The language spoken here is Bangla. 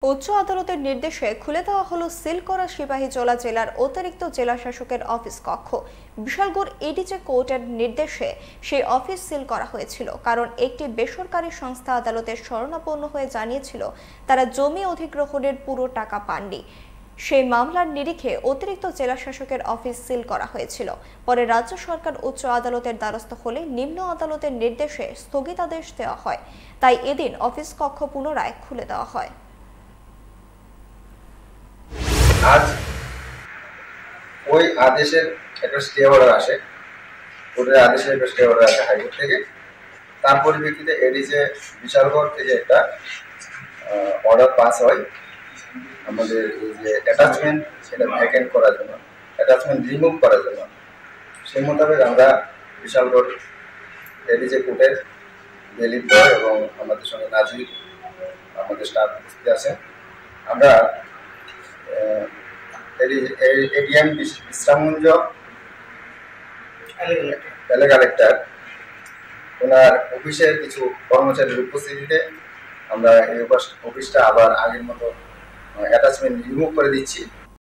উচ্চ আদালতের নির্দেশে খুলে দেওয়া হলো সিল করা সিপাহীজলা জেলার অতিরিক্ত জেলা শাসকের অফিস কক্ষ। বিশালগড় এডিজে কোর্টের নির্দেশে সেই অফিস সিল করা হয়েছিল, কারণ একটি বেসরকারি সংস্থা আদালতের শরণাপন্ন হয়ে জানিয়েছিল তারা জমি অধিগ্রহণের পুরো টাকা পাননি। সেই মামলার নিরিখে অতিরিক্ত জেলা শাসকের অফিস সিল করা হয়েছিল। পরে রাজ্য সরকার উচ্চ আদালতের দ্বারস্থ হলে নিম্ন আদালতের নির্দেশে স্থগিতাদেশ দেওয়া হয়। তাই এদিন অফিস কক্ষ পুনরায় খুলে দেওয়া হয়। আজ ওই আদেশের একটা স্টে অর্ডার আসে, কোর্টের আদেশের একটা স্টে অর্ডার আসে হাইকোর্ট থেকে। তার পরিপ্রেক্ষিতে এডিজে বিশালগড় থেকে একটা অর্ডার পাস হয় আমাদের এই যে অ্যাটাচমেন্ট সেটা ভ্যাকেন্ট করার জন্য, অ্যাটাচমেন্ট রিমুভ করার জন্য। সেই মোতাবেক আমরা বিশালগড় এডিজে কোর্টের দিলীপ বয় এবং আমাদের সঙ্গে নাজির আমাদের স্টাফ উপস্থিত আছেন। আমরা এডিএম বিশ্রামগঞ্জ কালেক্টর ওনার অফিসের কিছু কর্মচারীর উপস্থিতিতে আমরা এই অফিসটা আবার আগের মতো অ্যাটাচমেন্ট রিমুভ করে দিচ্ছি।